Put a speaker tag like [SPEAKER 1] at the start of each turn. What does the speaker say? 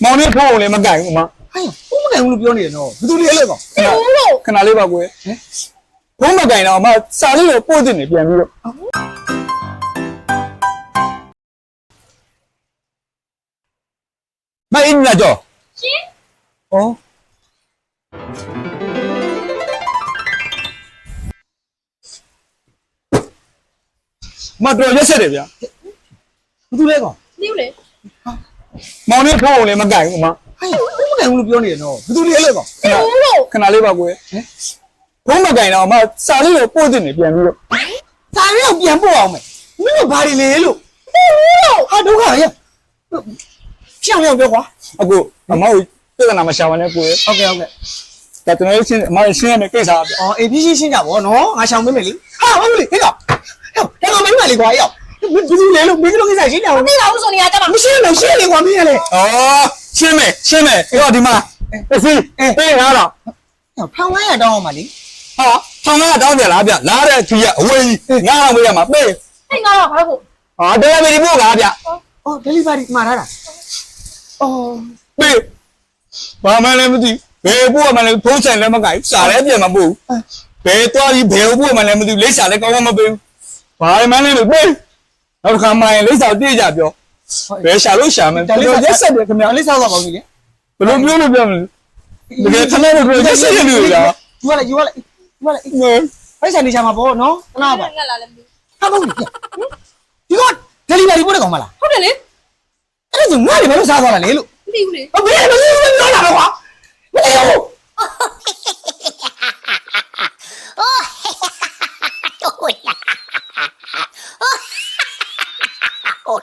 [SPEAKER 1] မောင်လေးဖုန်းကိုလည်းမကြိုက်ဘူးမ
[SPEAKER 2] ဟဲ့ဘုမကန်ဘူးလို့ပြောနေတယ်နော်ဘယ်သူလဲလဲကောင်
[SPEAKER 1] ခဏလေးပါကွယ်ဖုန်းမကြိုက်တော့အမစာလေးကိုပို့တင်နေပြန်ပြီးတော့မအင်းလာကြောရှင်ဩမတော်ရက်ဆက်တယ်ဗျာ
[SPEAKER 2] ဘယ်သူလဲကောင်
[SPEAKER 3] နည်းလေ
[SPEAKER 1] မောင်လေးဖုန်းကိုလည်းမကြိုက်ဘူးမ
[SPEAKER 2] ဟဲ့ဘုမကန်ဘူးလို့ပြောနေတယ်နော်ဘယ်သူလဲလဲကောင်
[SPEAKER 1] ခဏလေးပါကွယ်ဖုန်းမကြိုက်တော့အမစာလေးကိုပို့တင်နေပြန်ပြီးတော့
[SPEAKER 2] စာရီကိုပြန်ပို့အောင်မယ်မင်းတို့ဘာတွေလဲလို့ဟာဒုက္ခရရှောင်းပြောကွာ
[SPEAKER 1] အခုအမောင်ပြဿနာမရှာပါနဲ့ကိုယ်
[SPEAKER 2] ဟုတ်ကဲ့ဟုတ်ကဲ့
[SPEAKER 1] ဒါကျွန်တော်ချင်းအမောင်ရှင်းရမယ့်ကိစ္စပါဗျ
[SPEAKER 2] အော်အေးပြီးရှင်းကြပါဘောနော်ငါရှောင်းပေးမယ်လေဟာမမလေးဟဲ့ကောင်ဟဲ့ကောင်မင်းမလေးကွာရောက်ဘယ်သူလဲလို့မင်းတို့ကိစ္စရှင်းကြအောင်
[SPEAKER 3] သိတာဘူးဆိုနေရကြမှာ
[SPEAKER 2] မရှင်းလို့ရှင်းလေကွာမင်းရလေ
[SPEAKER 1] ဩရှင်းမယ်ဟိုဒီမှာပစ္စည်းပေးရတော့
[SPEAKER 2] ထောင်900တောင်းအောင်ပါလေ
[SPEAKER 1] ဟာထောင်ကတောင်းကြလားဗျလားတဲ့ခီးကအဝေးကြီးငါအောင်ပေးရမှာပေး
[SPEAKER 3] ဟဲ့ငါတော့ဘာလို့
[SPEAKER 1] ဟာတရားမီပို့ကဗျ
[SPEAKER 2] အော် delivery မှာထားတာအော်
[SPEAKER 1] ပေးဘာမှလည်းမသိဘယ်ပို့မှလည်းဖုန်းဆိုင်လည်းမကြိုက်စာလည်းပြန်မပို့ဘယ်သွားပြီးဘယ်ပို့မှလည်းမသိလိပ်စာလည်းကောင်းကောင်းမပေးဘူးဘာမှလည်းမပေးနောက်တစ်ခါမှရင်လိပ်စာပြေးကြပြောဘယ်ရှာလို့ရှာမယ်ရက်ဆက်တယ်ခင်ဗျာ
[SPEAKER 2] လေးဆောက်တော့ပါဦးကြီးလေ
[SPEAKER 1] ဘယ်လိုပြောလို့ပြောမလဲတကယ်ခဏတော့ရက်ဆက်တယ်လို့လား
[SPEAKER 2] ယူရလိုက်ဖိုက်ဆိုင်နေချာမှာပေါ့နော်ခဏပါ
[SPEAKER 3] ငါလာလည်းမသိ
[SPEAKER 2] ဟာမဟုတ်ဘူးဒီက delivery ပို့တဲ့ကောင်မလား
[SPEAKER 3] ဟုတ်တယ်လေ
[SPEAKER 2] အဲ့ဒါဆိုငါ့တွေဘာလို့စားသွားတာလဲလို့
[SPEAKER 3] မသိဘူးလေ
[SPEAKER 2] ဘယ်လိုပြောလာတော့ကွာမသိဘူး
[SPEAKER 4] Oh,